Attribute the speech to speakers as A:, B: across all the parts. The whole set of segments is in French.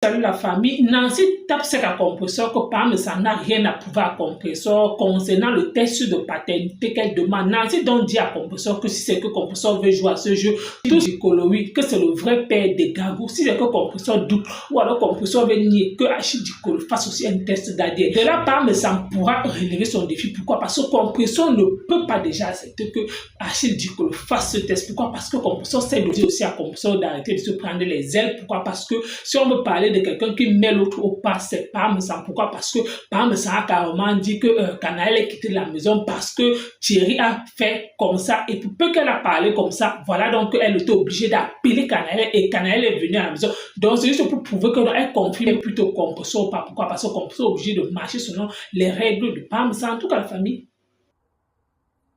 A: Salut la famille. Nancy tape sur la compresseur que parmi ça n'a rien à prouver à compresseur concernant le test de paternité qu'elle demande. Nancy donc dit à compresseur que si c'est que compresseur veut jouer à ce jeu, tout Dikolo, que c'est le vrai père des Gagou. Si c'est que compresseur doute ou alors compresseur veut nier que Achille Dikolo fasse aussi un test d'ADN. De là, parmi ça pourra relever son défi. Pourquoi? Parce que compresseur ne peut pas déjà accepter que Achille Dikolo fasse ce test. Pourquoi? Parce que compresseur sait de dire aussi à compresseur d'arrêter de se prendre les ailes. Pourquoi? Parce que si on me parlait de quelqu'un qui met l'autre au pas, c'est Parmesan. Pourquoi? Parce que Parmesan a carrément dit que Canaël est quitté la maison parce que Thierry a fait comme ça. Et pour peu qu'elle a parlé comme ça, voilà donc elle était obligée d'appeler Canaël et Canaël est venu à la maison. Donc c'est juste pour prouver qu'elle confirme plutôt compresseur ou pas. Pourquoi? Parce que compresseur est obligé de marcher selon les règles de Parmesan. En tout cas, la famille.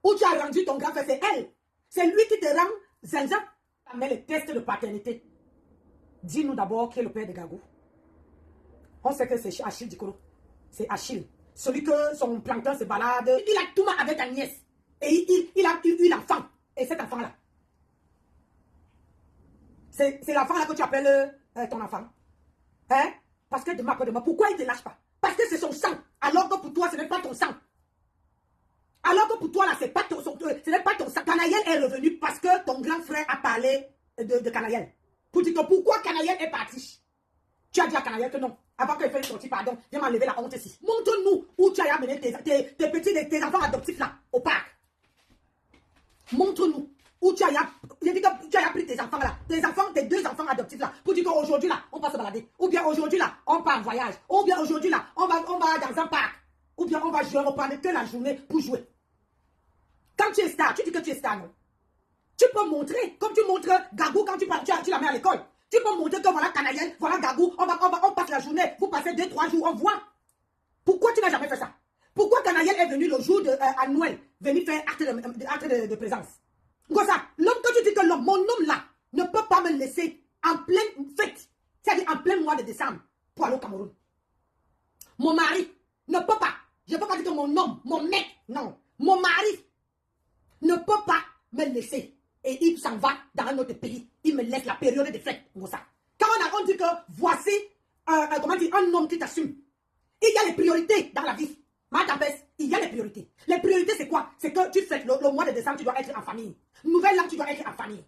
B: Où tu as rendu ton grand frère, c'est elle. C'est lui qui te rend zinzin. Mais les tests de paternité. Dis-nous d'abord qui est le père de Gagou. On sait que c'est Achille Dikolo. C'est Achille. Celui que son plancton se balade. Il a tout mal avec ta nièce. Et il a eu l'enfant. Et cet enfant-là. C'est l'enfant-là que tu appelles ton enfant. Hein? Parce que demain, pourquoi il ne te lâche pas? Parce que c'est son sang. Alors que pour toi, ce n'est pas ton sang. Alors que pour toi, là, ce n'est pas ton sang. Canaël est revenu parce que ton grand frère a parlé de Canaël. Pour dire que pourquoi Canaël est parti. Tu as dit à Canaël que non. Avant qu'elle fasse une sortie, pardon, viens m'enlever la honte ici. Montre-nous où tu as amené tes enfants adoptifs là, au parc. Montre-nous où tu as pris tes enfants là, tes deux enfants adoptifs là, pour dire qu'aujourd'hui là, on va se balader. Ou bien aujourd'hui là, on part en voyage. Ou bien aujourd'hui là, on va dans un parc. Ou bien on va jouer, on prendre que la journée pour jouer. Quand tu es star, tu dis que tu es star, non? Tu peux montrer, comme tu montres Gagou quand tu la mets à l'école. Tu peux montrer que voilà Canaël, voilà Gagou, on passe la journée, vous passez 2-3 jours, on voit. Pourquoi tu n'as jamais fait ça? Pourquoi Canaël est venu le jour à Noël, venir faire acte de présence? Gossa, l'homme que tu dis que l'homme, mon homme là, ne peut pas me laisser en pleine fête, c'est-à-dire en plein mois de décembre, pour aller au Cameroun. Mon mari ne peut pas, je ne peux pas dire que mon homme, mon mec, non, mon mari ne peut pas me laisser. Et il s'en va dans un autre pays. Il me laisse la période de fête. Quand on dit que voici un homme qui t'assume. Il y a les priorités dans la vie. Il y a les priorités. Les priorités, c'est quoi? C'est que tu fêtes le mois de décembre, tu dois être en famille. Nouvelle an, tu dois être en famille.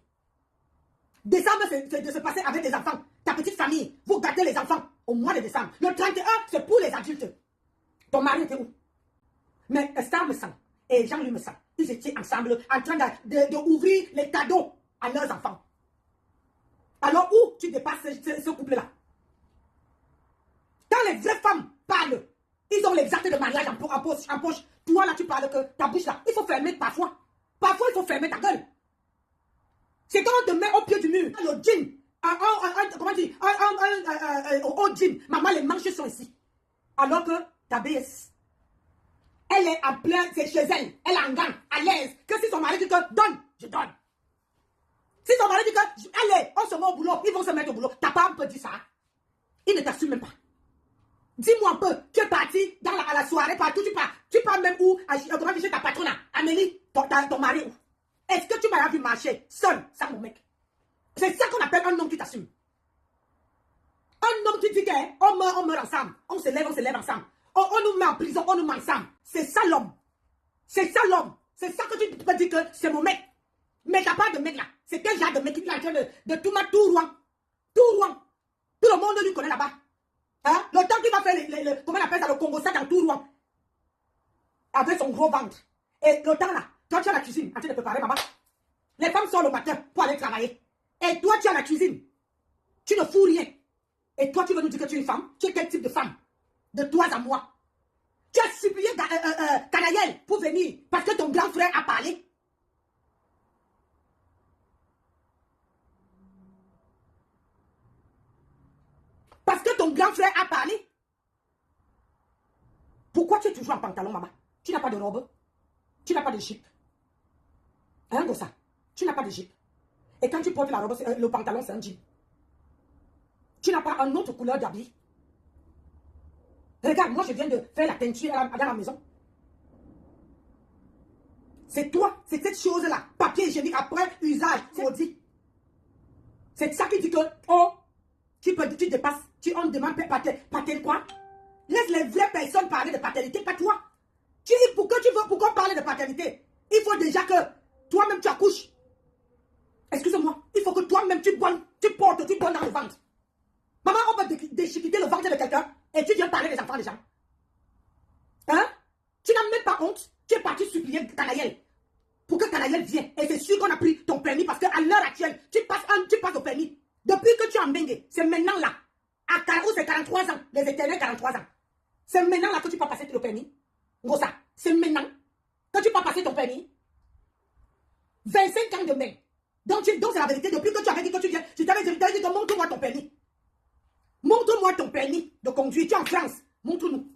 B: Décembre, c'est de se passer avec les enfants. Ta petite famille, vous gâtez les enfants au mois de décembre. Le 31, c'est pour les adultes. Ton mari était où? Mais Star me sent. Et Jean-Louis me sent. Ils étaient ensemble en train d'ouvrir les cadeaux à leurs enfants. Alors où tu dépasses ce couple-là? Quand les vraies femmes parlent, ils ont les actes de mariage en poche. Toi là, tu parles que ta bouche là, il faut fermer parfois. Parfois, il faut fermer ta gueule. C'est quand on te met au pied du mur. Le gym, comment dire, au gym, maman, les manches sont ici. Alors que ta BS, elle est en plein, c'est chez elle. Elle est en gang, à l'aise. Que si son mari dit que donne, je donne. Si son mari dit que, allez, on se met au boulot, ils vont se mettre au boulot. Ta femme peut dire ça. Il ne t'assume même pas. Dis-moi un peu, tu es parti à la soirée, partout, tu pars même où, comment dire, chez ta patronne, Amélie, ton mari où? Est-ce que tu m'as vu marcher seul, sans mon mec? C'est ça qu'on appelle un homme qui t'assume. Un homme qui dit qu'on meurt ensemble, on se lève ensemble. On nous met en prison, on nous met ensemble. C'est ça l'homme. C'est ça l'homme. C'est ça que tu peux dire que c'est mon mec. Mais t'as pas de mec là. C'est quel genre de mec qui est en train de tout mettre tout Rouen. Tout Rouen. Tout le monde lui connaît là-bas. Hein? Le temps qu'il va faire comment on appelle ça, le Congo, ça dans tout Rouen. Avec son gros ventre. Et le temps là, toi tu es à la cuisine en train de préparer maman. Les femmes sortent le matin pour aller travailler. Et toi tu es à la cuisine. Tu ne fous rien. Et toi tu veux nous dire que tu es une femme? Tu es quel type de femme? De toi à moi. Tu as supplié Canaël pour venir parce que ton grand frère a parlé. Parce que ton grand frère a parlé. Pourquoi tu es toujours en pantalon, maman? Tu n'as pas de robe? Tu n'as pas de jupe? Hein, Gossa? Tu n'as pas de jupe. Et quand tu portes la robe, le pantalon, c'est un jean. Tu n'as pas une autre couleur d'habit? Regarde, moi je viens de faire la teinture dans la maison. C'est toi, c'est cette chose-là. Papier hygiénique après usage, c'est maudit. C'est ça qui dit que, oh, tu dépasses, on demande paternité quoi? Laisse les vraies personnes parler de paternité, pas toi. Pour qu'on parle de paternité, il faut déjà que toi-même tu accouches. Excusez-moi, il faut que toi-même tu portes dans le ventre. Maman, on peut déchiqueter le ventre de quelqu'un et tu viens parler des enfants des gens. Hein? Tu n'as même pas honte. Tu es parti supplier Canaël pour que Canaël vienne. Et c'est sûr qu'on a pris ton permis parce qu'à l'heure actuelle, tu passes au permis. Depuis que tu es en Bengue, c'est maintenant là. À Carreau, c'est 43 ans. Les éternels 43 ans. C'est maintenant là que tu peux passer le permis. Gossa, c'est maintenant que tu peux passer ton permis. 25 ans de mai. Donc c'est la vérité. Depuis que tu avais dit que tu viens, je t'avais dit que montre-moi ton permis. Montre-moi ton permis de conduire. Tu es en France. Montre-nous.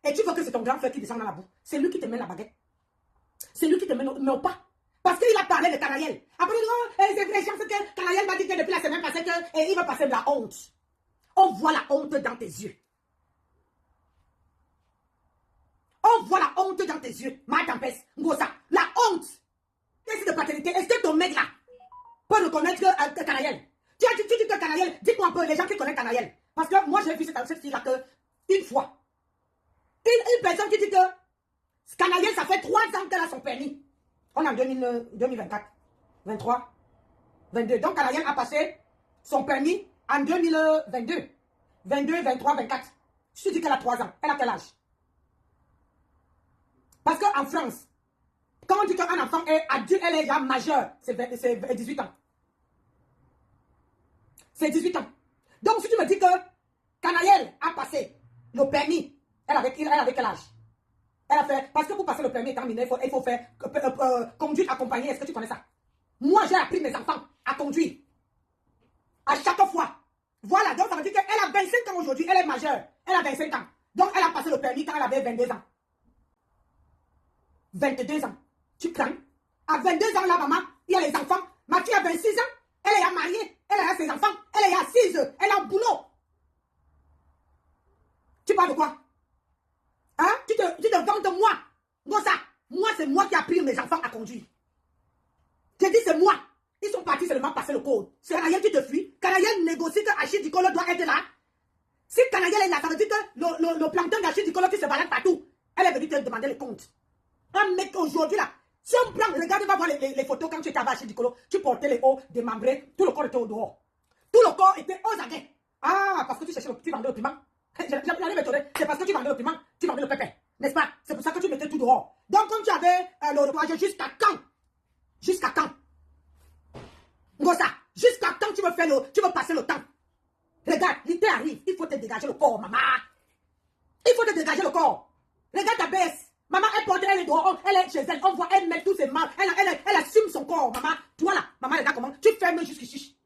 B: Et tu vois que c'est ton grand frère qui descend dans la boue. C'est lui qui te met la baguette. C'est lui qui te met au pas. Parce qu'il a parlé de Canaël. Après, c'est les chances que Canaël m'a dit que depuis la semaine passée qu'il va passer de la honte. On voit la honte dans tes yeux. On voit la honte dans tes yeux. Ma tempête, Ngosa, la honte. Qu'est-ce de paternité? Est-ce que ton mec là peut reconnaître Canaël? Tu dis que Canaël, dis-moi un peu les gens qui connaissent Canaël. Parce que moi j'ai vu cette fille-là une fois. Une personne qui dit que Canaël, ça fait 3 ans qu'elle a son permis. On est en 2024, 23, 22. Donc Canaël a passé son permis en 2022. 22, 23, 24. Je te dis qu'elle a 3 ans. Elle a quel âge? Parce qu'en France, quand on dit qu'un enfant est adulte, elle est déjà majeure, c'est 18 ans. C'est 18 ans. Donc si tu me dis que Canaël a passé le permis, elle avait quel âge? Elle a fait, parce que pour passer le permis étant mineur, il faut faire conduite accompagnée. Est-ce que tu connais ça? Moi, j'ai appris mes enfants à conduire. À chaque fois. Voilà, donc ça veut dire qu'elle a 25 ans aujourd'hui, elle est majeure. Elle a 25 ans. Donc elle a passé le permis quand elle avait 22 ans. 22 ans. Tu crains? À 22 ans, là, maman, il y a les enfants. Ma fille a 26 ans. Elle est mariée. Elle a ses enfants. Elle est assise. Elle a un boulot. Tu parles de quoi? Hein? Tu te vantes de moi. Moi, c'est moi qui ai appris mes enfants à conduire. J'ai dit, c'est moi. Ils sont partis seulement passer le code. C'est Canaël qui te fuit. Canaël négocie que Achille Dicolo doit être là. Si Canaël est là, ça veut dire que le plancton d'Achille Dicolo qui se balade partout, elle est venue te demander le compte. Un mec aujourd'hui là, si on prend, regarde, va voir les photos quand tu étais à Achille Dicolo, tu portais les hauts démembrés, tout le corps était au dehors. Tout le corps était aux aguets. Ah, parce que tu vendais le piment. J'allais m'étonner. C'est parce que tu vendais le piment, tu vendais le pépé. N'est-ce pas? C'est pour ça que tu mettais tout dehors. Donc, comme tu avais le courage, jusqu'à quand? Jusqu'à quand? Ngosa, jusqu'à quand tu veux passer le temps? Regarde, l'été arrive, il faut te dégager le corps, maman. Il faut te dégager le corps. Regarde ta baisse. Maman, elle est dehors, elle est chez elle, on voit, elle met tous ses mains, elle assume son corps, maman. Toi là, maman, regarde comment, tu fermes jusqu'ici.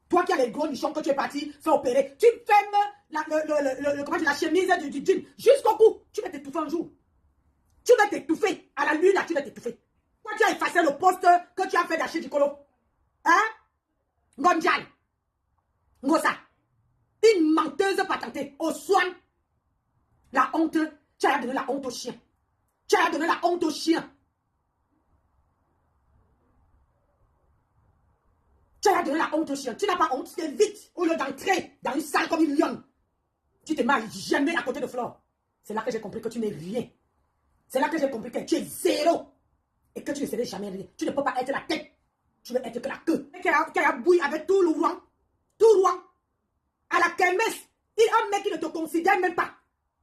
B: Toi qui as les gros nichons que tu es parti faire opérer, tu fermes la chemise du jean jusqu'au cou. Tu vas t'étouffer un jour. Tu vas t'étouffer. À la lune, là, tu vas t'étouffer. Toi, tu as effacé le poste que tu as fait d'Achille Dicolo. Hein? Ngonjal. Ngosa. Une menteuse patentée au soin. La honte. Tu as donné la honte au chien. Tu as donné la honte au chien. Tu as donné la honte au chien. Tu n'as pas honte. C'est vite. Au lieu d'entrer dans une salle comme une lionne. Tu te mets jamais à côté de Flore. C'est là que j'ai compris que tu n'es rien. C'est là que j'ai compris que tu es zéro. Et que tu ne serais jamais rien. Tu ne peux pas être la tête. Tu veux être que la queue. Qui a bouilli avec tout le roi. Tout roi. À la kermesse. Il y a un mec qui ne te considère même pas.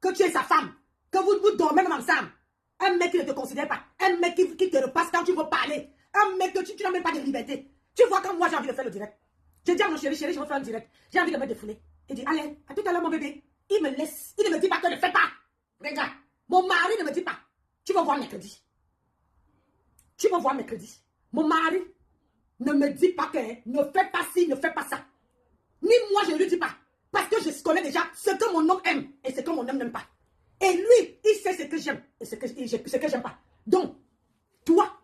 B: Que tu es sa femme. Que vous dormez même ensemble. Un mec qui ne te considère pas. Un mec qui te repasse quand tu veux parler. Un mec que tu n'as même pas de liberté. Tu vois quand moi j'ai envie de faire le direct. Je dis à mon chéri, je veux faire un direct. J'ai envie de me défouler. Il dit, allez, à tout à l'heure mon bébé. Il me laisse. Il ne me dit pas que ne fais pas. Regarde, mon mari ne me dit pas. Tu vas voir mercredi. Tu vas voir mercredi. Mon mari ne me dit pas que ne fais pas ci, ne fais pas ça. Ni moi je ne lui dis pas. Parce que je connais déjà ce que mon homme aime et ce que mon homme n'aime pas. Et lui, il sait ce que j'aime et ce que j'aime pas. Donc, toi,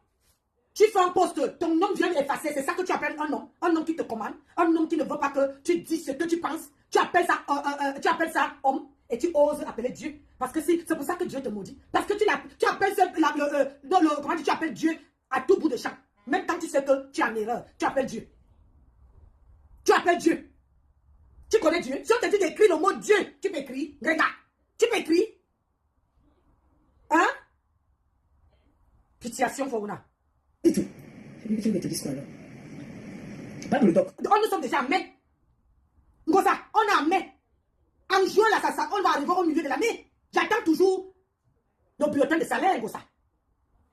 B: tu fais un poste, ton nom vient effacer, c'est ça que tu appelles un homme. Un homme qui te commande, un homme qui ne veut pas que tu dises ce que tu penses. Tu appelles ça homme et tu oses appeler Dieu. Parce que c'est pour ça que Dieu te maudit. Parce que tu appelles tu appelles Dieu à tout bout de champ. Même quand tu sais que tu es en erreur, tu appelles Dieu. Tu appelles Dieu. Tu connais Dieu. Si on te dit d'écrire le mot Dieu, tu peux écrire. Regarde. Tu peux écrire. Hein? Pitiation, Fauna. Et tout. Je vais te dire quoi alors? Pas de doc. Nous sommes déjà en mai. Ngosa, on est en mai. En juin, là, on va arriver au milieu de l'année. J'attends toujours ton bulletin de salaire, Ngosa.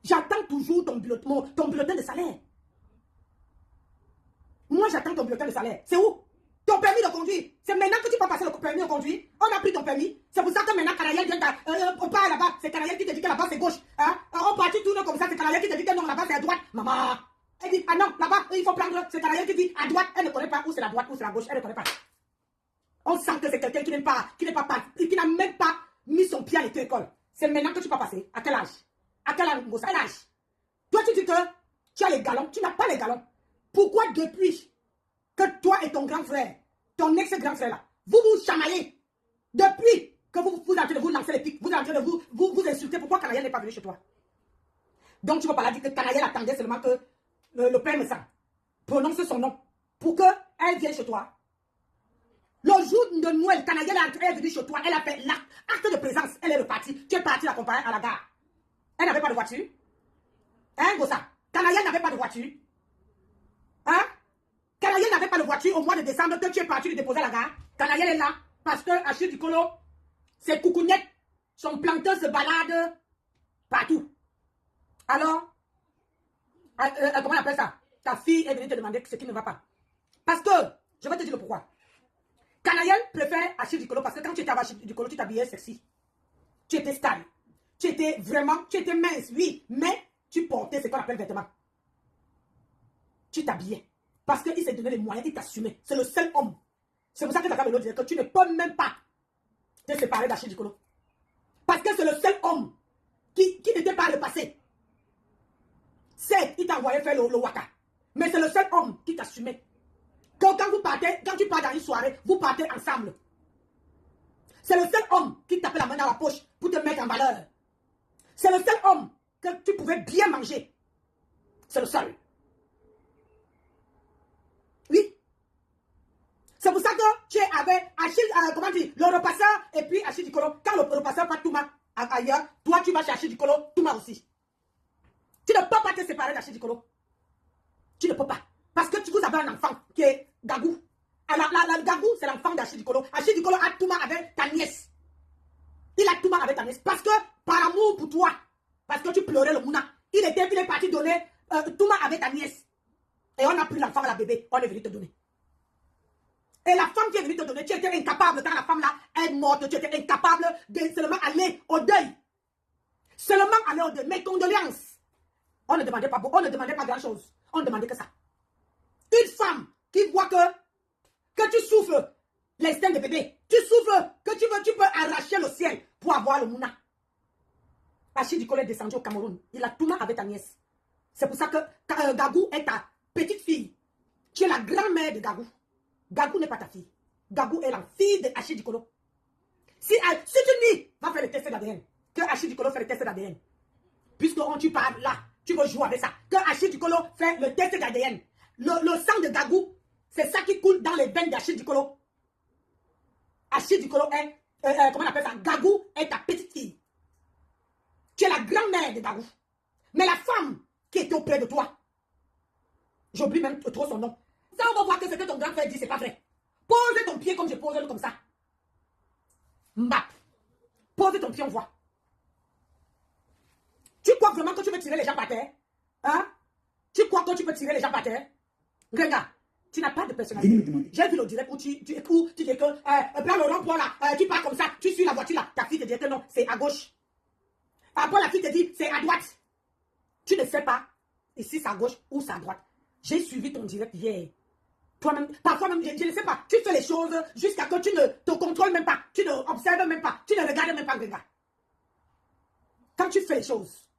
B: J'attends toujours ton bulletin de salaire. Moi, j'attends ton bulletin de salaire. C'est où? Ton permis de conduire. C'est maintenant que tu peux passer le permis de conduire. On a pris ton permis. C'est pour ça que maintenant, Canadiel vient on part là-bas. C'est Canadiel qui te dit que là-bas, c'est gauche. Hein? On part, tu tournes comme ça. C'est Canadiel qui te dit que non, là-bas, c'est à droite. Maman. Elle dit, ah non, là-bas, il faut prendre. C'est Canadiel qui dit à droite. Elle ne connaît pas où c'est la droite, où c'est la gauche. Elle ne connaît pas. On sent que c'est quelqu'un qui n'est pas, qui n'a même pas mis son pied à l'école. C'est maintenant que tu peux passer. À quel âge? À quel âge, Ngosa? À quel âge? Toi, tu dis que tu as les galons. Tu n'as pas les galons. Pourquoi depuis que toi et ton grand frère, ton ex-grand frère là, vous vous chamaillez, depuis que vous êtes en train de vous lancer les pics, vous êtes en train de vous insulter, pourquoi Canadiel n'est pas venu chez toi? Donc tu ne peux pas dire que Canadiel attendait seulement que le père me sent prononce son nom pour qu'elle vienne chez toi. Le jour de Noël, Canadiel est venue chez toi, elle a fait l'acte de présence, elle est repartie, tu es parti l'accompagner à la gare. Elle n'avait pas de voiture. Hein, Gossa? Canadiel n'avait pas de voiture. Hein? Canadiel n'avait pas de voiture au mois de décembre que tu es parti lui déposer à la gare. Canadiel est là parce que Achille Dicolo, ses coucougnettes, son planteur se balade partout. Alors, comment on appelle ça? Ta fille est venue te demander ce qui ne va pas. Parce que, je vais te dire le pourquoi. Canadiel préfère Achille Dicolo parce que quand tu étais avec Achille Dicolo, tu t'habillais sexy. Tu étais style. Tu étais mince, oui, mais tu portais ce qu'on appelle vêtements. Tu t'habillais. Parce qu'il s'est donné les moyens, il t'assumait. C'est le seul homme. C'est pour ça que ta femme disait que tu ne peux même pas te séparer d'Achille Dicolo. Parce que c'est le seul homme qui n'était pas le passé. C'est, il t'a envoyé faire le waka. Mais c'est le seul homme qui t'assumait. Quand tu pars dans une soirée, vous partez ensemble. C'est le seul homme qui tapait la main dans la poche pour te mettre en valeur. C'est le seul homme que tu pouvais bien manger. C'est le seul. Oui. C'est pour ça que tu es avec Achille, comment dire, le repasseur et puis Achille Dicolo. Quand le repasseur part Touma ailleurs, toi tu vas chez Achille Dicolo, Touma aussi. Tu ne peux pas te séparer d'Achille Dicolo. Tu ne peux pas. Parce que vous avez un enfant qui est Gagou. Alors, Gagou, c'est l'enfant d'Achille Dicolo. Achille Dicolo a Touma avec ta nièce. Il a Touma avec ta nièce. Parce que, par amour pour toi, parce que tu pleurais le mouna, il est parti donner Touma avec ta nièce. Et on a pris l'enfant à la bébé. On est venu te donner. Et la femme qui est venue te donner, tu étais incapable, quand la femme là est morte, tu étais incapable de seulement aller au deuil. Seulement aller au deuil. Mes condoléances. On ne demandait pas grand chose. On ne demandait que ça. Une femme qui voit que tu souffres l'instinct de bébé, tu souffres, que tu peux arracher le ciel pour avoir le mouna. Achille Dicolo est descendu au Cameroun. Il a tout mal avec ta nièce. C'est pour ça que Gagou est ta petite fille. Tu es la grand-mère de Gagou. Gagou n'est pas ta fille. Gagou est la fille de Achille Dicolo. Si tu dis, va faire le test d'ADN, que Achille Dicolo fait le test d'ADN, puisque tu parles là, tu veux jouer avec ça, que Achille Dicolo fait le test d'ADN, le sang de Gagou, c'est ça qui coule dans les veines d'Achille Dicolo. Achille Dicolo est, comment on appelle ça, Gagou est ta petite fille. Tu es la grand-mère de Gagou. Mais la femme qui était auprès de toi, j'oublie même trop son nom. Ça, on va voir que ce que ton grand-frère dit, c'est pas vrai. Pose ton pied comme je pose comme ça. Mbap. Pose ton pied, on voit. Tu crois vraiment que tu veux tirer les gens par terre? Hein? Tu crois que tu peux tirer les gens par terre? Regarde, tu n'as pas de personnalité. J'ai vu le direct où tu dis que, prends le rond-point là, tu pars comme ça, tu suis la voiture là. Ta fille te dit que non, c'est à gauche. Après, la fille te dit, c'est à droite. Tu ne sais pas, ici c'est à gauche ou c'est à droite. J'ai suivi ton direct hier. Toi-même, parfois même, je ne sais pas, tu fais les choses jusqu'à que tu ne te contrôles même pas, tu ne observes même pas, tu ne regardes même pas, regarde. Quand tu fais les choses,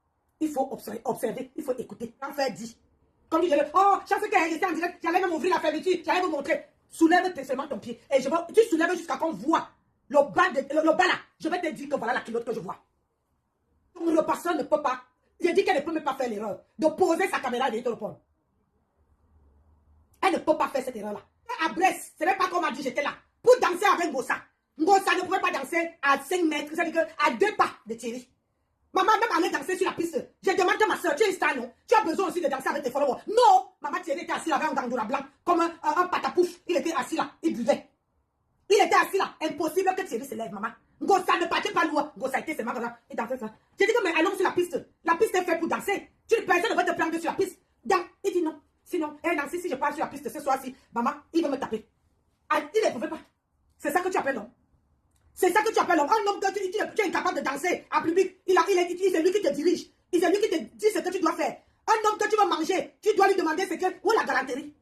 B: il faut observer, il faut écouter. Quand fait dit, comme tu dis, oh, chaque fois qu'elle était en direct, j'allais même ouvrir la fermeture, j'allais vous montrer. Soulève seulement ton pied. Et tu soulèves jusqu'à qu'on voit le bas là. Je vais te dire que voilà la culotte que je vois. Le passeur ne peut pas. Je dis qu'elle ne peut même pas faire l'erreur de poser sa caméra et de te répondre. Elle ne peut pas faire cette erreur-là. À Brest, ce n'est pas comme on a dit, j'étais là. Pour danser avec Ngossa. Ngossa ne pouvait pas danser à 5 mètres, c'est-à-dire à 2 pas de Thierry. Maman, même aller danser sur la piste. J'ai demandé à ma soeur, tu es star, non? Tu as besoin aussi de danser avec tes followers. Non! Maman Thierry était assis là avec un gandoura blanc, comme un patapouf. Il était assis là, il buvait. Il était assis là. Impossible que Thierry se lève, maman. Ngossa ne partait pas loin. Ngossa était seulement comme ça. Il dansait ça. J'ai dit que, mais allons sur la piste. La piste est faite pour danser. Personne ne va te prendre sur la piste. Il dit non. Sinon, Nancy, si je pars sur la piste ce soir-ci, maman, il va me taper. Ah, il ne pouvait pas. C'est ça que tu appelles l'homme. C'est ça que tu appelles l'homme. Un homme que tu es incapable de danser en public. C'est lui qui te dirige. C'est lui qui te dit ce que tu dois faire. Un homme que tu vas manger, tu dois lui demander ce que. Où est la galanterie?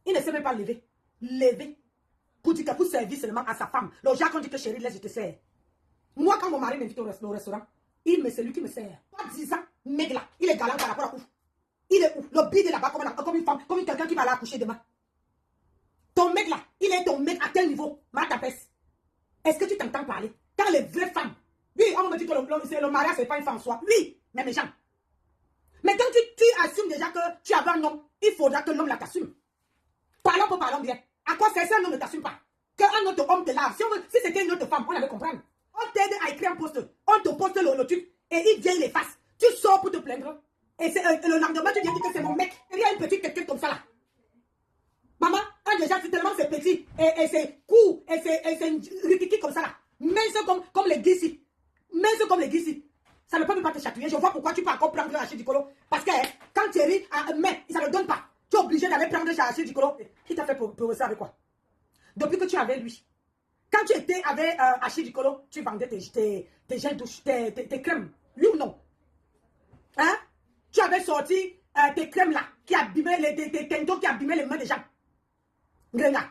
B: Il ne sait même pas lever. Lever. Pour dire que pour servir seulement à sa femme. Le Jacques, on dit que chérie, laisse, je te sers. Moi, quand mon mari m'invite au restaurant, c'est lui qui me sert. Pas 10 ans, mec là, il est galant par rapport à où? Il est où? Le bide est là-bas comme une femme, comme quelqu'un qui va aller accoucher demain. Ton mec là, il est ton mec à tel niveau, Matapès. Est-ce que tu t'entends parler? Quand les vraies femmes, oui, on me dit que le mariage, c'est pas une femme en soi. Oui, mais méchant. Mais quand tu assumes déjà que tu avais un homme, il faudra que l'homme là t'assume. Parlons bien. À quoi sert ça, un homme ne t'assume pas? Qu'un autre homme te lave. Si c'était une autre femme, on allait comprendre. On t'aide à écrire un poste. On te poste le truc. Et il vient, il efface. Tu sors pour te plaindre. Et le lendemain, tu viens dire que c'est mon mec. Il y a une petite quelqu'un comme ça là. Maman, déjà, tellement c'est petit. Et c'est court. Et c'est rikiki comme ça là. Mince comme les guissis. Mince comme les guissis. Ça ne peut même pas te chatouiller. Je vois pourquoi tu peux encore prendre Rachid Dikolo. Parce que quand Thierry met, ça ne donne pas. Tu es obligé d'aller prendre Rachid Dikolo. Qui t'a fait pour ça avec quoi? Depuis que tu es avec lui. Quand tu étais avec Achille Dikolo, tu vendais tes gels douche, tes crèmes. Oui ou non? Hein? Tu avais sorti tes crèmes là, qui abîmaient tes tentons qui abîmaient les mains des gens. Grenat.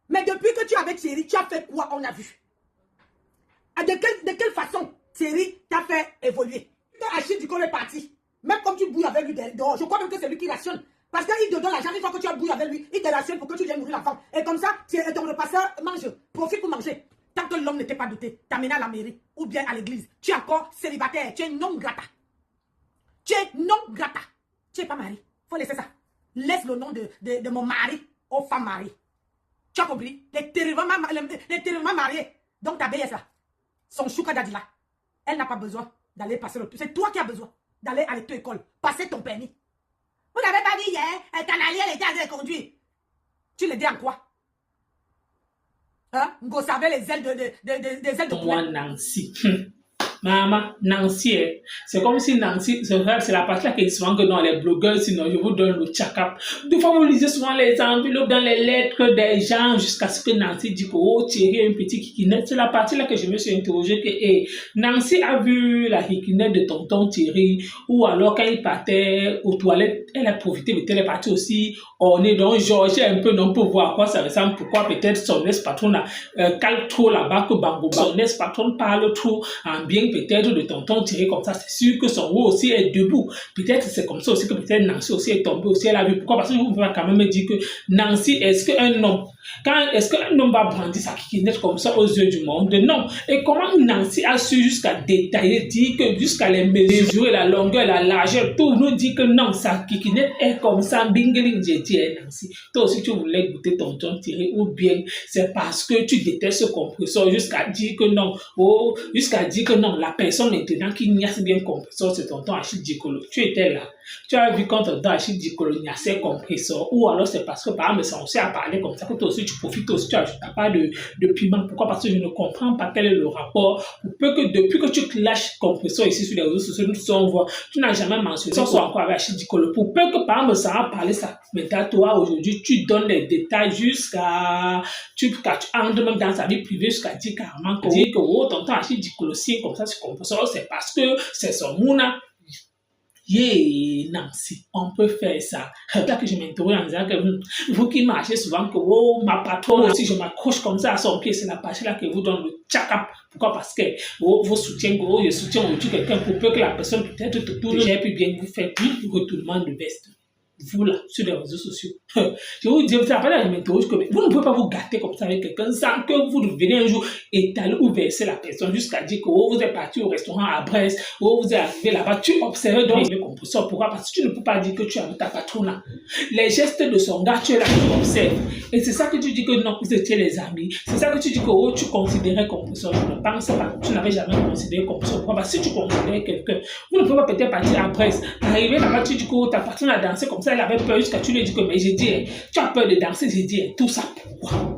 B: Mais depuis que tu es avec Thierry, tu as fait quoi? On a vu. De quelle façon Thierry t'a fait évoluer? Quand Achille Dikolo est parti, même comme tu bouilles avec lui dehors, je crois même que c'est lui qui rationne. Parce qu'il te donne l'argent, une fois que tu as bouilli avec lui, il te rationne pour que tu viennes nourrir l'enfant. Et comme ça, ton repasseur mange, profite pour manger. Tant que l'homme n'était pas doté, t'amènes à la mairie ou bien à l'église. Tu es encore célibataire, tu es non grata. Tu es non grata. Tu n'es pas marié. Il faut laisser ça. Laisse le nom de mon mari aux femmes mariées. Tu as compris? Les terriblement mariés. Donc ta belle là, son chouka dadila, elle n'a pas besoin d'aller passer le tour. C'est toi qui as besoin d'aller à l'école, passer ton permis. Vous n'avez pas dit hier, Canalier était en train de conduire. Tu l'aides en quoi? Hein? Ngossa avait les ailes des ailes de
A: moi, Nancy. Maman, Nancy, c'est comme si Nancy, c'est la partie là qui est souvent que dans les blogueurs, sinon je vous donne le check-up. Des fois, vous lisez souvent les enveloppes dans les lettres des gens jusqu'à ce que Nancy dit que, oh, Thierry a une petite kikinette. C'est la partie là que je me suis interrogée que, Nancy a vu la kikinette de tonton Thierry, ou alors quand il partait aux toilettes, elle a profité, mais elle est partie aussi, on est donc Georges un peu, non, pour voir à quoi ça ressemble, pourquoi peut-être son ex-patron cale trop là-bas que Bango, son ex-patron parle trop en bien peut-être de tonton Thierry comme ça, c'est sûr que son haut aussi est debout. Peut-être c'est comme ça aussi que peut-être Nancy aussi est tombée aussi, elle a vu. Pourquoi? Parce que vous pouvez quand même me dire que Nancy, est-ce qu'un homme va brandir sa kikinette comme ça aux yeux du monde? Non. Et comment Nancy a su jusqu'à détailler, dire que jusqu'à les mesurer, la longueur, la largeur, tout nous dit que non, sa kikinette est comme ça, bingeling, j'ai dit, Nancy. Toi aussi tu voulais goûter tonton Thierry, ou bien c'est parce que tu détestes ce compresseur jusqu'à dire que non, la personne maintenant qui niaise bien compresseur, c'est tonton Achille Dikolo. Tu étais là. Tu as vu quand tonton Achille Dikolo niaisait compresseur. Ou alors c'est parce que par exemple, c'est aussi à parler comme ça que toi aussi tu profites aussi, tu n'as pas de piment. Pourquoi? Parce que je ne comprends pas quel est le rapport. Pour peu que depuis que tu clashes compresseur ici sur les réseaux sociaux, nous voit, tu n'as jamais mentionné ça soit encore avec Achille Dikolo. Pour peu que par exemple, ça a parlé ça. Maintenant, toi aujourd'hui, tu donnes les détails jusqu'à tu entres même dans sa vie privée jusqu'à dire carrément que oh, tonton Achille Dikolo signe comme ça, c'est parce que c'est son mouna. Nancy, on peut faire ça. Là que je m'interroge en disant que vous qui marchez souvent, que oh, ma patronne aussi, je m'accroche comme ça à son pied, c'est la partie là que vous donne le check-up. Pourquoi? Parce que vos soutiens, je soutiens aujourd'hui quelqu'un pour peu que la personne peut-être te tourne et puis bien vous faites retournement de veste. vous là, sur les réseaux sociaux. Je vous dis, ça va m'interroge que vous ne pouvez pas vous gâter comme ça avec quelqu'un sans que vous venez un jour étaler ou verser la personne jusqu'à dire que vous êtes parti au restaurant à Brest, ou vous êtes arrivé là-bas. Tu observes donc le composteur. Pourquoi? Parce que tu ne peux pas dire que tu es avec ta patronne là. Les gestes de son gars, tu es là, tu observes. Et c'est ça que tu dis que non, vous étiez les amis. C'est ça que tu dis que oh, tu considérais composteur. Je ne pense pas. Tu n'avais jamais considéré composteur. Pourquoi? Parce que si tu considérais quelqu'un, vous ne pouvez pas peut-être partir à Brest. Arriver là-bas, tu dis que ta patronne a dansé comme ça, elle avait peur jusqu'à tu lui dis que mais j'ai dit, tu as peur de danser, j'ai dit tout ça pourquoi?